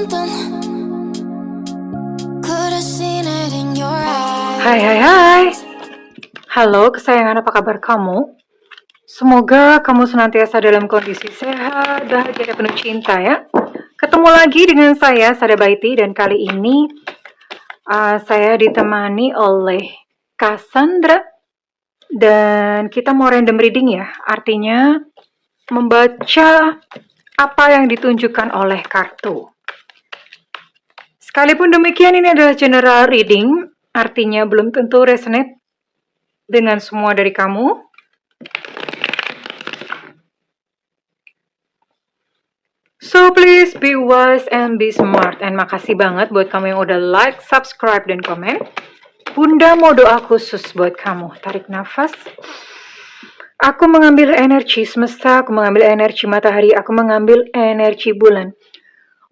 something. Could have seen it in your eyes. Hai. Halo kesayangan, apa kabar kamu? Semoga kamu senantiasa dalam kondisi sehat, bahagia, dan penuh cinta ya. Ketemu lagi dengan saya, Sada Baiti, dan kali ini saya ditemani oleh Cassandra. Dan kita mau random reading ya, artinya membaca apa yang ditunjukkan oleh kartu. Sekalipun demikian, ini adalah general reading, artinya belum tentu resonate dengan semua dari kamu. So please be wise and be smart. And makasih banget buat kamu yang udah like, subscribe, dan komen. Bunda mau doa khusus buat kamu. Tarik nafas. Aku mengambil energi semesta, aku mengambil energi matahari, aku mengambil energi bulan.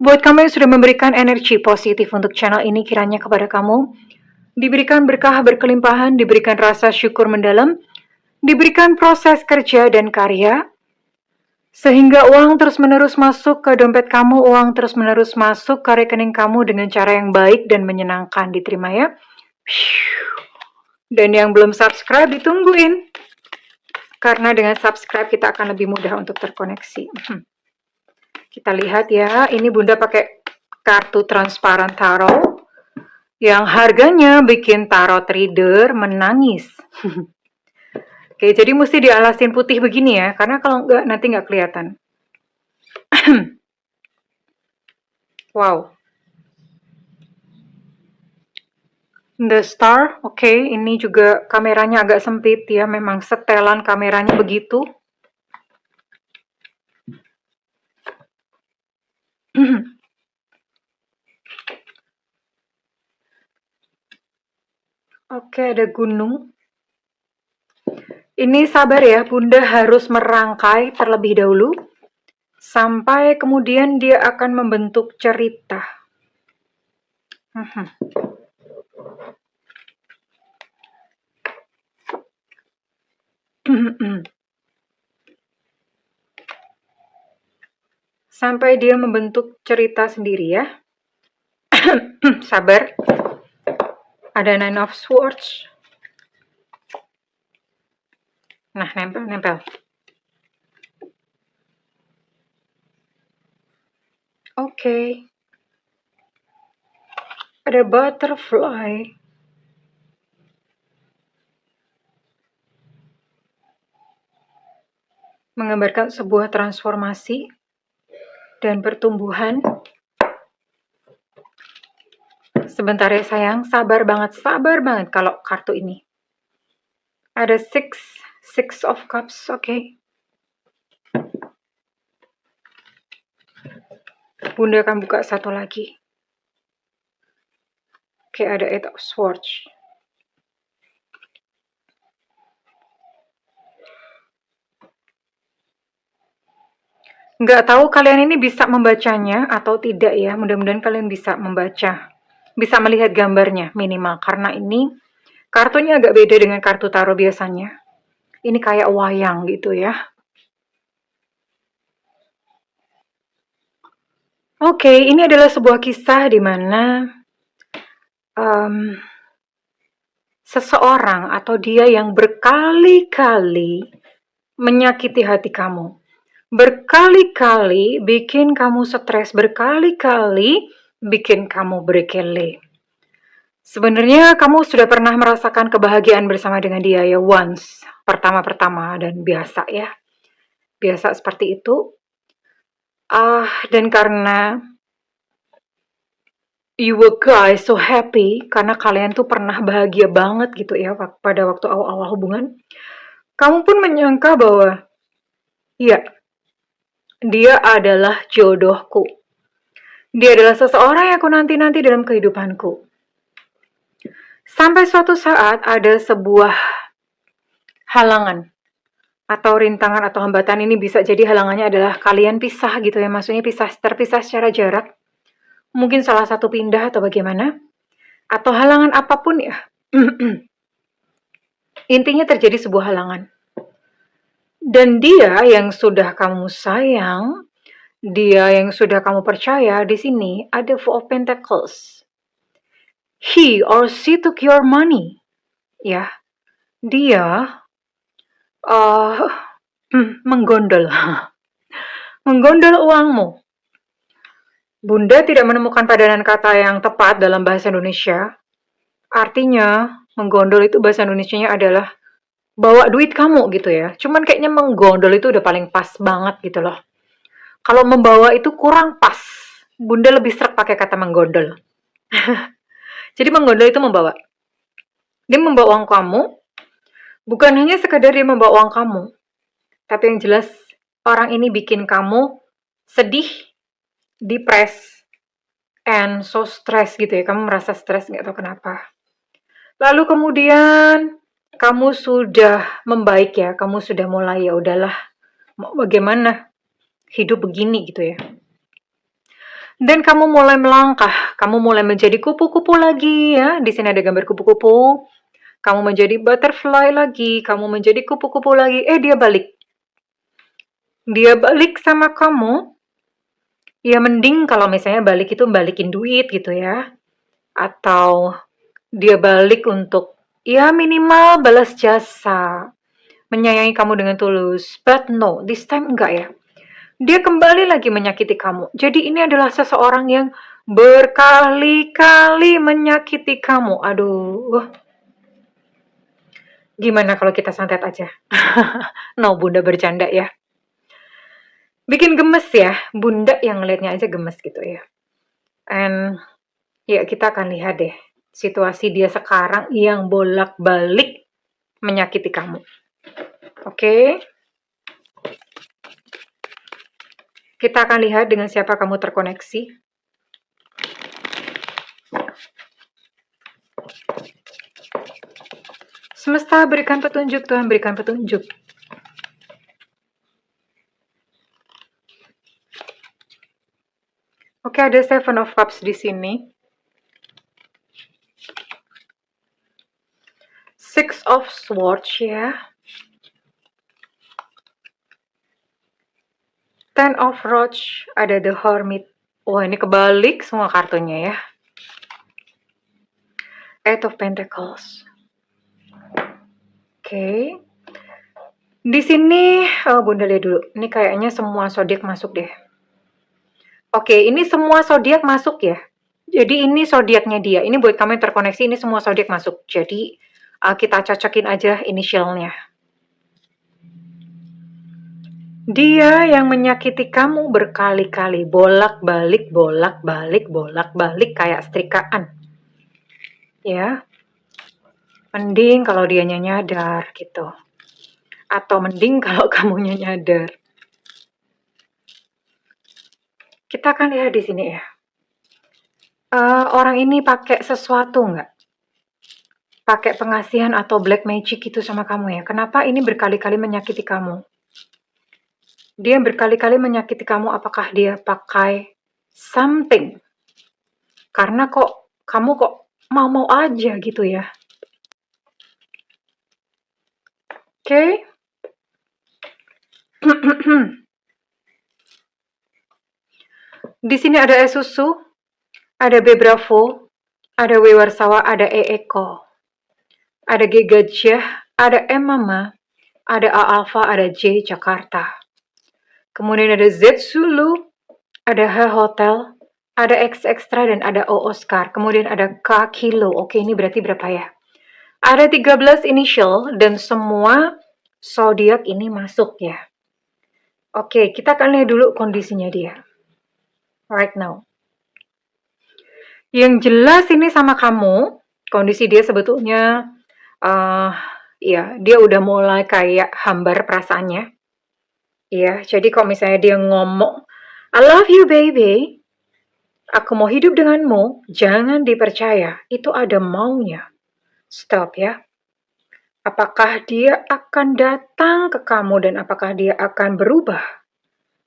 Buat kamu yang sudah memberikan energi positif untuk channel ini, kiranya kepada kamu diberikan berkah berkelimpahan, diberikan rasa syukur mendalam, diberikan proses kerja dan karya, sehingga uang terus-menerus masuk ke dompet kamu, uang terus-menerus masuk ke rekening kamu dengan cara yang baik dan menyenangkan. Diterima ya. Dan yang belum subscribe ditungguin, karena dengan subscribe kita akan lebih mudah untuk terkoneksi. Kita lihat ya, ini Bunda pakai kartu transparan tarot yang harganya bikin tarot reader menangis. Oke, jadi mesti dialasin putih begini ya, karena kalau enggak nanti nggak kelihatan. Wow. The Star, oke, ini juga kameranya agak sempit ya, memang setelan kameranya begitu. Oke, ada gunung. Ini sabar ya, Bunda harus merangkai terlebih dahulu, sampai kemudian dia akan membentuk cerita. Sampai dia membentuk cerita sendiri ya. Sabar. Ada Nine of Swords. Nah, nempel. Oke. Ada Butterfly. Menggambarkan sebuah transformasi dan pertumbuhan. Sebentar ya sayang, sabar banget kalau kartu ini. Ada Six of Cups, oke. Bunda akan buka satu lagi. Oke, ada Eight of Swords. Nggak tahu kalian ini bisa membacanya atau tidak ya. Mudah-mudahan kalian bisa membaca. Bisa melihat gambarnya minimal. Karena ini kartunya agak beda dengan kartu tarot biasanya. Ini kayak wayang gitu ya. Oke, ini adalah sebuah kisah di mana seseorang atau dia yang berkali-kali menyakiti hati kamu. Berkali-kali bikin kamu stres, berkali-kali bikin kamu berkele. Sebenarnya kamu sudah pernah merasakan kebahagiaan bersama dengan dia ya, once, pertama-pertama, dan biasa ya. Biasa seperti itu. Dan karena you were guys so happy, karena kalian tuh pernah bahagia banget gitu ya pada waktu awal-awal hubungan, kamu pun menyangka bahwa ya, dia adalah jodohku. Dia adalah seseorang yang aku nanti-nanti dalam kehidupanku. Sampai suatu saat ada sebuah halangan atau rintangan atau hambatan. Ini bisa jadi halangannya adalah kalian pisah gitu ya, maksudnya terpisah secara jarak. Mungkin salah satu pindah atau bagaimana. Atau halangan apapun ya. Intinya terjadi sebuah halangan. Dan dia yang sudah kamu sayang, Dia yang sudah kamu percaya di sini ada Four of Pentacles. He or she took your money. Ya, dia uh, menggondol. Menggondol uangmu. Bunda tidak menemukan padanan kata yang tepat dalam bahasa Indonesia. Artinya, menggondol itu bahasa Indonesianya adalah bawa duit kamu gitu ya. Cuman kayaknya menggondol itu udah paling pas banget gitu loh. Kalau membawa itu kurang pas. Bunda lebih seret pakai kata menggondol. Jadi menggondol itu membawa. Dia membawa uang kamu, bukan hanya sekadar dia membawa uang kamu, tapi yang jelas orang ini bikin kamu sedih, depres, and so stress gitu ya. Kamu merasa stres nggak tahu kenapa. Lalu kemudian kamu sudah membaik ya, kamu sudah mulai ya udahlah, mau bagaimana hidup begini gitu ya. Dan kamu mulai melangkah, kamu mulai menjadi kupu-kupu lagi ya. Di sini ada gambar kupu-kupu. Kamu menjadi butterfly lagi, kamu menjadi kupu-kupu lagi. Dia balik. Dia balik sama kamu. Ya mending kalau misalnya balik itu balikin duit gitu ya. Atau dia balik untuk ya minimal balas jasa. Menyayangi kamu dengan tulus. But no, this time enggak ya. Dia kembali lagi menyakiti kamu. Jadi ini adalah seseorang yang berkali-kali menyakiti kamu. Aduh. Gimana kalau kita santet aja? No, Bunda bercanda ya. Bikin gemes ya. Bunda yang ngeliatnya aja gemes gitu ya. And ya kita akan lihat deh. Situasi dia sekarang yang bolak-balik menyakiti kamu. Oke? Kita akan lihat dengan siapa kamu terkoneksi. Semesta berikan petunjuk, Tuhan berikan petunjuk. Oke, ada Seven of Cups di sini. Six of Swords ya. Ten of Roach, ada The Hermit. Wah, ini kebalik semua kartunya ya. Eight of Pentacles. Oke. Di sini, Bunda lihat dulu. Ini kayaknya semua zodiak masuk deh. Oke, ini semua zodiak masuk ya. Jadi ini zodiaknya dia. Ini buat kamu yang terkoneksi, ini semua zodiak masuk. Jadi kita cocokin aja inisialnya. Dia yang menyakiti kamu berkali-kali, bolak-balik, bolak-balik, bolak-balik kayak setrikaan. Ya. Mending kalau dianya nyadar gitu. Atau mending kalau kamunya nyadar. Kita akan lihat di sini ya. Orang ini pakai sesuatu nggak? Pakai pengasihan atau black magic gitu sama kamu ya. Kenapa ini berkali-kali menyakiti kamu? Dia berkali-kali menyakiti kamu, apakah dia pakai something? Karena kok kamu kok mau-mau aja gitu ya. Oke. Di sini ada Esusu, ada B Bravo, ada W Warsawa, ada E Eko, ada G Gajah, ada M Mama, ada A Alpha, ada J Jakarta. Kemudian ada Z Zulu, ada H Hotel, ada X Extra, dan ada O Oscar. Kemudian ada K Kilo. Oke, ini berarti berapa ya? Ada 13 initial dan semua zodiak ini masuk ya. Oke, kita akan lihat dulu kondisinya dia. Right now. Yang jelas ini sama kamu, kondisi dia sebetulnya, ya dia udah mulai kayak hambar perasaannya. Ya, jadi kalau misalnya dia ngomong, I love you baby, aku mau hidup denganmu, jangan dipercaya, itu ada maunya. Stop ya. Apakah dia akan datang ke kamu dan apakah dia akan berubah?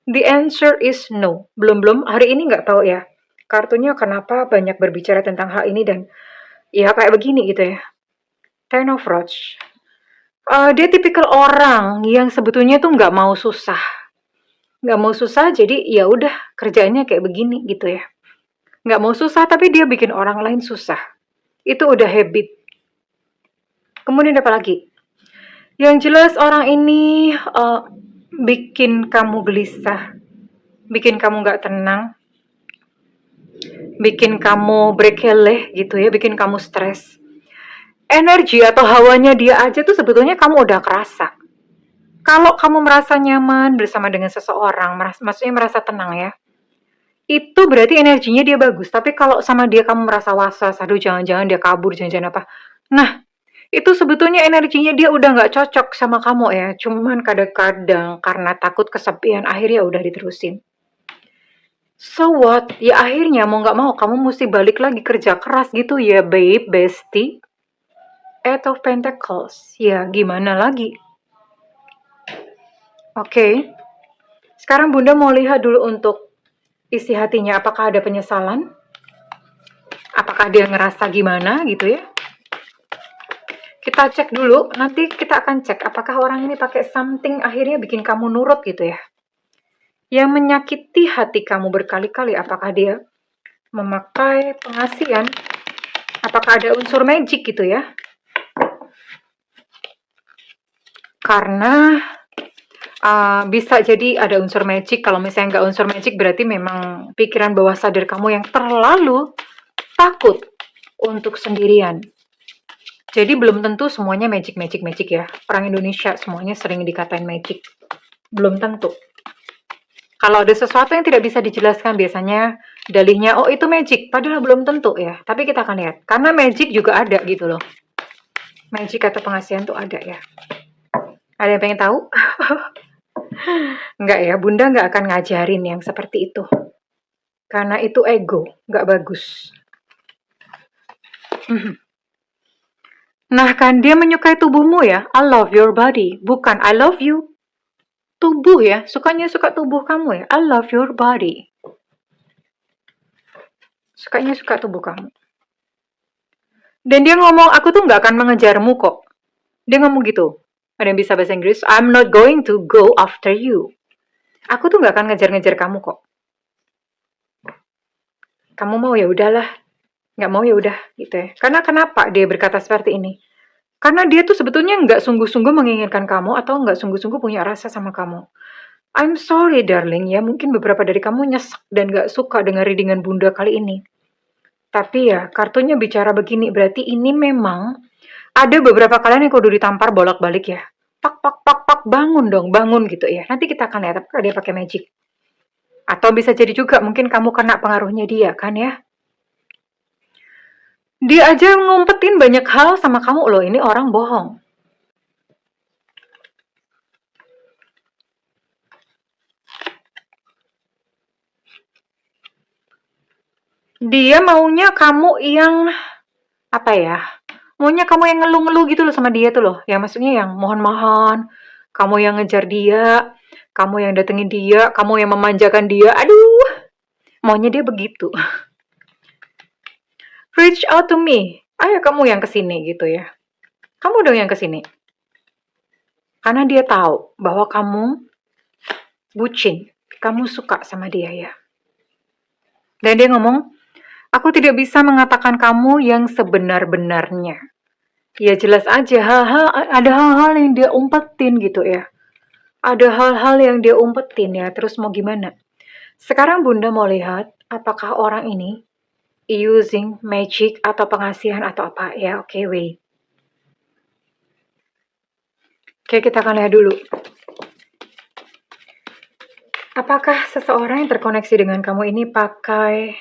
The answer is no. Belum, hari ini nggak tahu ya. Kartunya kenapa banyak berbicara tentang hal ini dan ya kayak begini gitu ya. Ten of Roach. Dia tipikal orang yang sebetulnya tuh nggak mau susah. nggak mau susah, jadi ya udah kerjaannya kayak begini gitu ya. Nggak mau susah, tapi dia bikin orang lain susah. Itu udah habit. Kemudian apa lagi? Yang jelas orang ini bikin kamu gelisah, bikin kamu nggak tenang, bikin kamu berkeleh gitu ya, bikin kamu stres. Energi atau hawanya dia aja tuh sebetulnya kamu udah kerasa. Kalau kamu merasa nyaman bersama dengan seseorang, maksudnya merasa tenang ya, itu berarti energinya dia bagus. Tapi kalau sama dia kamu merasa was-was, aduh jangan-jangan dia kabur, jangan-jangan apa. Nah, itu sebetulnya energinya dia udah nggak cocok sama kamu ya. Cuman kadang-kadang karena takut kesepian, akhirnya udah diterusin. So what? Ya akhirnya mau nggak mau kamu mesti balik lagi kerja keras gitu ya, babe, bestie. Eight of Pentacles. Ya, gimana lagi? Oke. Sekarang Bunda mau lihat dulu untuk isi hatinya. Apakah ada penyesalan? Apakah dia ngerasa gimana gitu ya? Kita cek dulu. Nanti kita akan cek apakah orang ini pakai something akhirnya bikin kamu nurut gitu ya. Yang menyakiti hati kamu berkali-kali. Apakah dia memakai pengasihan? Apakah ada unsur magic gitu ya? Karena bisa jadi ada unsur magic. Kalau misalnya nggak unsur magic berarti memang pikiran bawah sadar kamu yang terlalu takut untuk sendirian. Jadi belum tentu semuanya magic ya. Orang Indonesia semuanya sering dikatain magic. Belum tentu. Kalau ada sesuatu yang tidak bisa dijelaskan biasanya dalihnya, oh itu magic. Padahal belum tentu ya. Tapi kita akan lihat. Karena magic juga ada gitu loh. Magic atau pengasihan tuh ada ya. Ada yang pengen tahu? Enggak ya, Bunda nggak akan ngajarin yang seperti itu. Karena itu ego, nggak bagus. Nah kan dia menyukai tubuhmu ya, I love your body, bukan I love you. Tubuh ya, sukanya suka tubuh kamu ya, I love your body. Sukanya suka tubuh kamu. Dan dia ngomong, aku tuh nggak akan mengejarmu kok. Dia ngomong gitu. Ada yang bisa bahasa Inggris, I'm not going to go after you. Aku tuh nggak akan ngejar-ngejar kamu kok. Kamu mau ya udahlah, nggak mau ya udah gitu ya. Karena kenapa dia berkata seperti ini? Karena dia tuh sebetulnya nggak sungguh-sungguh menginginkan kamu atau nggak sungguh-sungguh punya rasa sama kamu. I'm sorry darling ya, mungkin beberapa dari kamu nyesek dan nggak suka dengan readingan Bunda kali ini. Tapi ya, kartunya bicara begini, berarti ini memang ada beberapa kalian yang kudu ditampar bolak-balik ya. Pak, pak, pak, pak, bangun dong, bangun gitu ya. Nanti kita akan lihat apakah dia pakai magic. Atau bisa jadi juga mungkin kamu kena pengaruhnya dia kan ya. Dia aja ngumpetin banyak hal sama kamu loh, ini orang bohong. Dia maunya kamu yang apa ya? Maunya kamu yang ngeluh-ngeluh gitu loh sama dia tuh loh. Ya maksudnya yang mohon-mohon, kamu yang ngejar dia, kamu yang datengin dia, kamu yang memanjakan dia. Aduh, maunya dia begitu. Reach out to me. Ayo kamu yang kesini gitu ya. Kamu dong yang kesini. Karena dia tahu bahwa kamu bucin. Kamu suka sama dia ya. Dan dia ngomong, aku tidak bisa mengatakan kamu yang sebenar-benarnya. Ya jelas aja, ada hal-hal yang dia umpetin gitu ya. Ada hal-hal yang dia umpetin ya, terus mau gimana? Sekarang Bunda mau lihat, apakah orang ini using magic atau pengasihan atau apa ya. Oke, wait. Oke, kita akan lihat dulu. Apakah seseorang yang terkoneksi dengan kamu ini pakai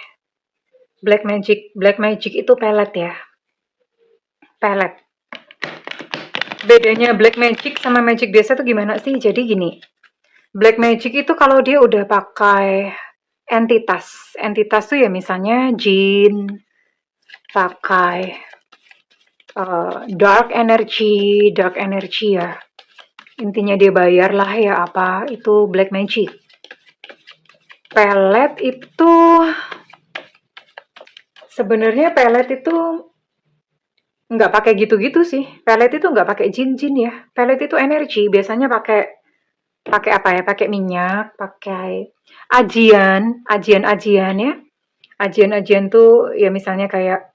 black magic? Black magic itu pelet ya. Pelet. Bedanya black magic sama magic biasa tuh gimana sih? Jadi gini. Black magic itu kalau dia udah pakai entitas. Entitas tuh ya misalnya jin, pakai dark energy ya. Intinya dia bayar lah ya apa, itu black magic. Pelet itu sebenarnya pelet itu nggak pakai gitu-gitu sih. Pelet itu nggak pakai jin-jin ya. Pelet itu energi, biasanya pakai Pakai apa ya? Pakai minyak, pakai ajian ya. Ajian-ajian tuh ya misalnya kayak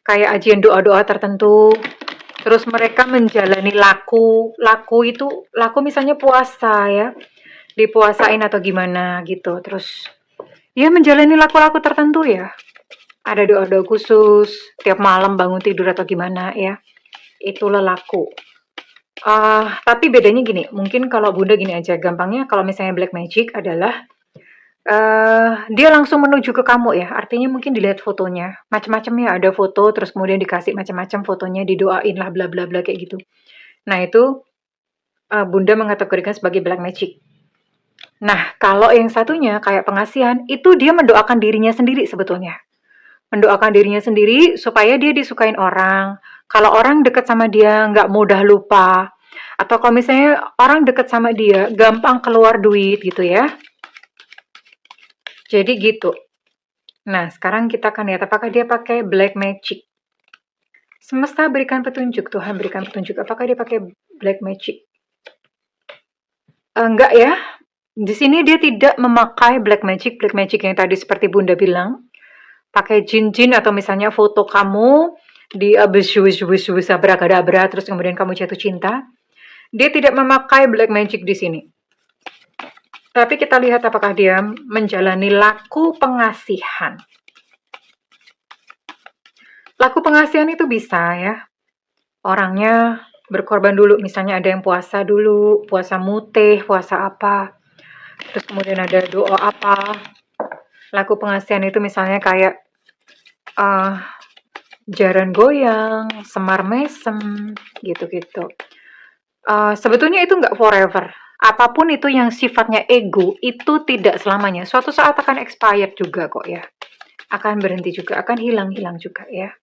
kayak ajian doa-doa tertentu. Terus mereka menjalani laku. Laku misalnya puasa ya. Dipuasain atau gimana gitu. Terus ya menjalani laku-laku tertentu ya. Ada doa-doa khusus tiap malam bangun tidur atau gimana ya. Itu lelaku. Tapi bedanya gini, mungkin kalau Bunda gini aja, gampangnya kalau misalnya black magic adalah dia langsung menuju ke kamu ya, artinya mungkin dilihat fotonya, macam-macam ya, ada foto terus kemudian dikasih macam-macam fotonya, didoain lah bla bla bla kayak gitu. Nah itu Bunda mengategorikan sebagai black magic. Nah kalau yang satunya kayak pengasihan, itu dia mendoakan dirinya sendiri sebetulnya. Mendoakan dirinya sendiri supaya dia disukain orang. Kalau orang deket sama dia nggak mudah lupa. Atau kalau misalnya orang deket sama dia gampang keluar duit gitu ya. Jadi gitu. Nah, sekarang kita akan lihat apakah dia pakai black magic. Semesta berikan petunjuk, Tuhan berikan petunjuk. Apakah dia pakai black magic? Enggak ya. Di sini dia tidak memakai black magic yang tadi seperti Bunda bilang. Pakai jin-jin atau misalnya foto kamu di abrakadabra terus kemudian kamu jatuh cinta. Dia tidak memakai black magic di sini. Tapi kita lihat apakah dia menjalani laku pengasihan. Laku pengasihan itu bisa ya. Orangnya berkorban dulu, misalnya ada yang puasa dulu, puasa mutih, puasa apa. Terus kemudian ada doa apa. Laku pengasihan itu misalnya kayak jaran goyang, semar mesem, gitu-gitu. Sebetulnya itu nggak forever. Apapun itu yang sifatnya ego, itu tidak selamanya. Suatu saat akan expired juga kok ya. Akan berhenti juga, akan hilang-hilang juga ya.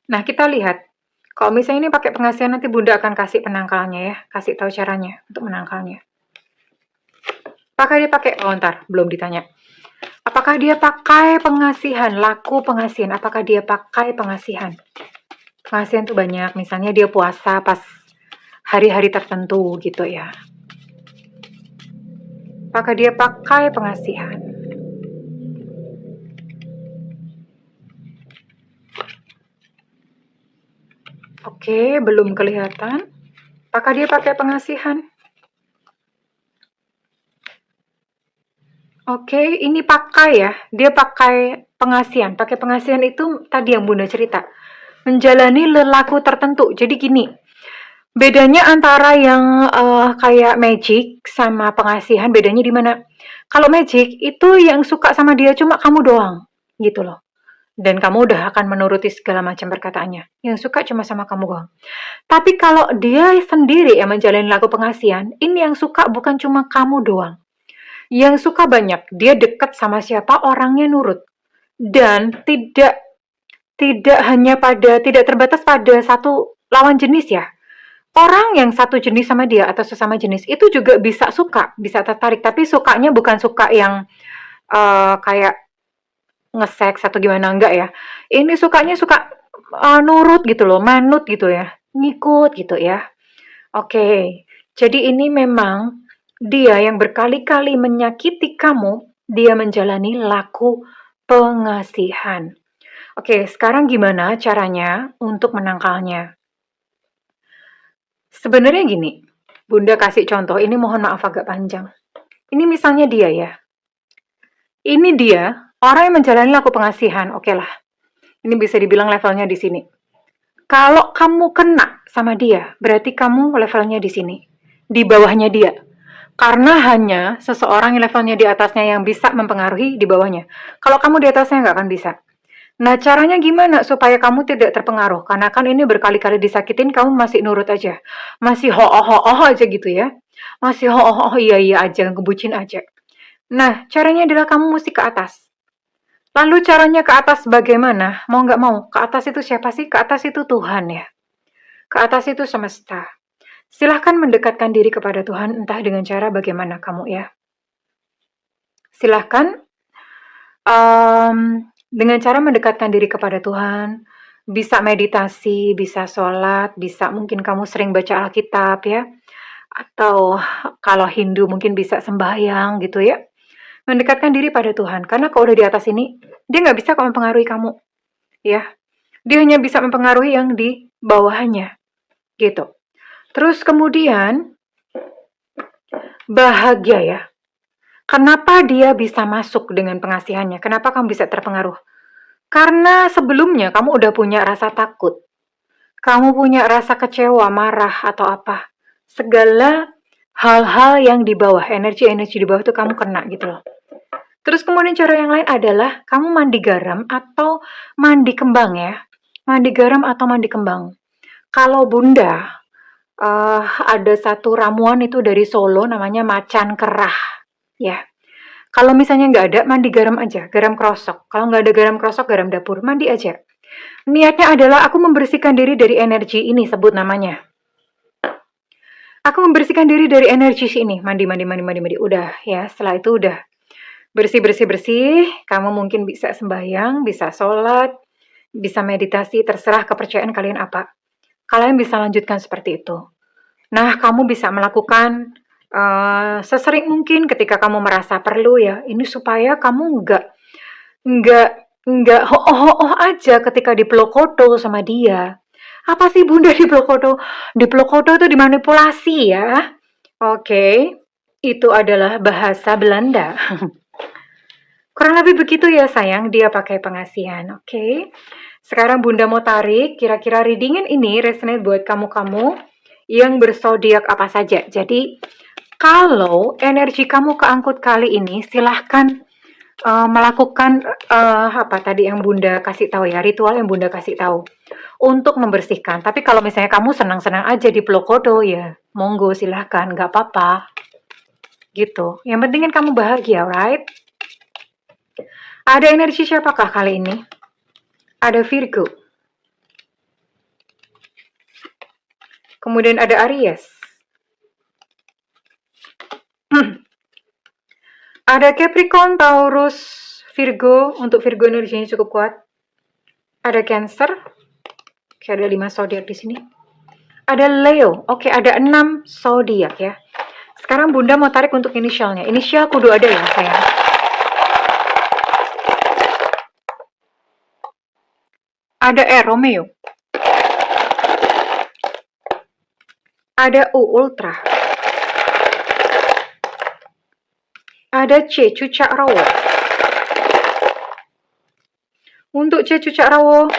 Nah, kita lihat. Kalau misalnya ini pakai pengasihan, nanti Bunda akan kasih penangkalnya ya. Kasih tahu caranya untuk menangkalnya. Apakah dia pakai, belum ditanya. Apakah dia pakai pengasihan, laku pengasihan? Apakah dia pakai pengasihan? Pengasihan tuh banyak, misalnya dia puasa pas hari-hari tertentu gitu ya. Apakah dia pakai pengasihan? Oke, belum kelihatan. Apakah dia pakai pengasihan? Oke, ini pakai ya. Dia pakai pengasihan. Pakai pengasihan itu tadi yang Bunda cerita. Menjalani lelaku tertentu. Jadi gini, bedanya antara yang kayak magic sama pengasihan, bedanya di mana? Kalau magic itu yang suka sama dia cuma kamu doang, gitu loh. Dan kamu udah akan menuruti segala macam perkataannya. Yang suka cuma sama kamu doang. Tapi kalau dia sendiri yang menjalani laku pengasihan, ini yang suka bukan cuma kamu doang. Yang suka banyak, dia dekat sama siapa orangnya nurut. Dan tidak terbatas pada satu lawan jenis ya. Orang yang satu jenis sama dia atau sesama jenis itu juga bisa suka, bisa tertarik, tapi sukanya bukan suka yang kayak nge-seks atau gimana, enggak ya. Ini sukanya suka nurut gitu loh, manut gitu ya, ngikut gitu ya. Oke, jadi ini memang dia yang berkali-kali menyakiti kamu, dia menjalani laku pengasihan. Oke, sekarang gimana caranya untuk menangkalnya? Sebenarnya gini, Bunda kasih contoh, ini mohon maaf agak panjang. Ini misalnya dia ya. Ini dia, orang yang menjalani laku pengasihan, oke lah. Ini bisa dibilang levelnya di sini. Kalau kamu kena sama dia, berarti kamu levelnya di sini. Di bawahnya dia. Karena hanya seseorang yang levelnya di atasnya yang bisa mempengaruhi di bawahnya. Kalau kamu di atasnya nggak akan bisa. Nah, caranya gimana supaya kamu tidak terpengaruh? Karena kan ini berkali-kali disakitin, kamu masih nurut aja. Masih ho-oh aja gitu ya. Masih ho-oh iya aja, ngebucin aja. Nah, caranya adalah kamu mesti ke atas. Lalu caranya ke atas bagaimana? Mau nggak mau, ke atas itu siapa sih? Ke atas itu Tuhan ya. Ke atas itu semesta. Silahkan mendekatkan diri kepada Tuhan, entah dengan cara bagaimana kamu ya. Silahkan dengan cara mendekatkan diri kepada Tuhan, Bisa meditasi, bisa sholat, bisa mungkin kamu sering baca Alkitab ya, atau kalau Hindu mungkin bisa sembahyang gitu ya. Mendekatkan diri pada Tuhan, karena kalau udah di atas ini, dia nggak bisa kok mempengaruhi kamu, ya. Dia hanya bisa mempengaruhi yang di bawahnya, gitu. Terus kemudian, bahagia ya. Kenapa dia bisa masuk dengan pengasihannya? Kenapa kamu bisa terpengaruh? Karena sebelumnya kamu udah punya rasa takut. Kamu punya rasa kecewa, marah, atau apa. Segala hal-hal yang di bawah, energi-energi di bawah itu kamu kena gitu loh. Terus kemudian cara yang lain adalah kamu mandi garam atau mandi kembang ya. Mandi garam atau mandi kembang. Kalau Bunda, ada satu ramuan itu dari Solo namanya macan kerah ya. Kalau misalnya nggak ada, mandi garam aja, garam krosok. Kalau nggak ada garam krosok, garam dapur, mandi aja. Niatnya adalah aku membersihkan diri dari energi ini, sebut namanya. Aku membersihkan diri dari energi sini, mandi. Udah ya, setelah itu udah bersih. Kamu mungkin bisa sembahyang, bisa sholat, bisa meditasi, terserah kepercayaan kalian apa. Kalian bisa lanjutkan seperti itu. Nah, kamu bisa melakukan sesering mungkin ketika kamu merasa perlu ya. Ini supaya kamu nggak ho-oh aja ketika dipeluk koto sama dia. Apa sih Bunda dipeluk koto? Dipeluk koto itu dimanipulasi ya. Oke, itu adalah bahasa Belanda. Kurang lebih begitu ya sayang, dia pakai pengasihan. Oke. Sekarang Bunda mau tarik, kira-kira readingan ini resonate buat kamu-kamu yang berzodiak apa saja. Jadi, kalau energi kamu keangkut kali ini, silahkan melakukan apa tadi yang Bunda kasih tahu ya, ritual yang Bunda kasih tahu untuk membersihkan. Tapi kalau misalnya kamu senang-senang aja di Plokodo ya, monggo silahkan, nggak apa-apa. Gitu. Yang penting kan kamu bahagia, right? Ada energi siapakah kali ini? Ada Virgo. Kemudian ada Aries. Ada Capricorn, Taurus, Virgo. Untuk Virgo energinya cukup kuat. Ada Cancer. Oke, ada 5 zodiak di sini. Ada Leo. Oke, ada 6 zodiak ya. Sekarang Bunda mau tarik untuk inisialnya. Inisial kudu ada ya, sayang. Ada R, Romeo. Ada U, Ultra. Ada C, Cucak Rawo. Untuk C, Cucak Rawo,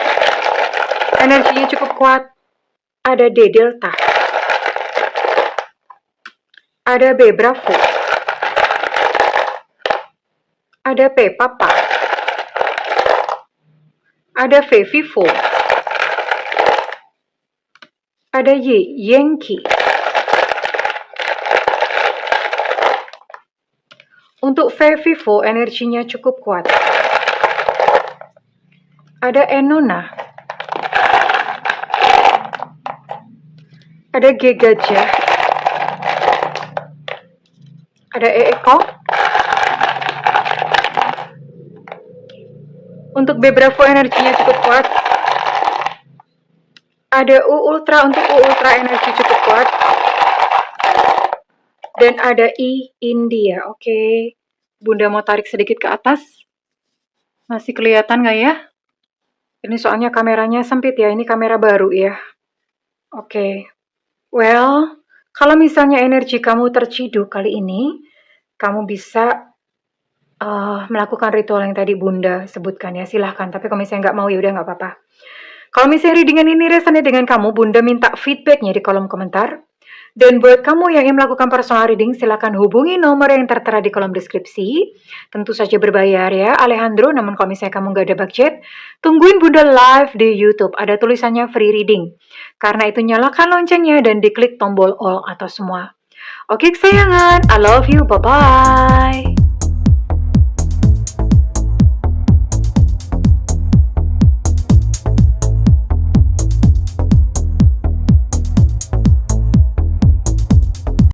energinya cukup kuat. Ada D, Delta. Ada B, Bravo. Ada P, Papa. Ada V, Vivo. Ada Y, Yankee. Untuk V, Vivo, energinya cukup kuat. Ada Enona. Ada G, Gajah. Ada E, Eko. Untuk B, Bravo, energinya cukup kuat. Ada U, Ultra. Untuk U, Ultra, energi cukup kuat. Dan ada I, India. Oke. Bunda mau tarik sedikit ke atas. Masih kelihatan nggak ya? Ini soalnya kameranya sempit ya. Ini kamera baru ya. Oke. Well, kalau misalnya energi kamu terciduk kali ini, kamu bisa melakukan ritual yang tadi Bunda sebutkan ya. Silahkan. Tapi kalau misalnya nggak mau ya udah nggak apa-apa. Kalau misalnya readingan ini resonate dengan kamu, Bunda minta feedbacknya di kolom komentar. Dan buat kamu yang ingin melakukan personal reading, silakan hubungi nomor yang tertera di kolom deskripsi. Tentu saja berbayar ya, Alejandro. Namun kalau misalnya kamu nggak ada budget, tungguin Bunda live di YouTube. Ada tulisannya free reading. Karena itu nyalakan loncengnya dan diklik tombol all atau semua. Oke kesayangan, I love you, bye-bye.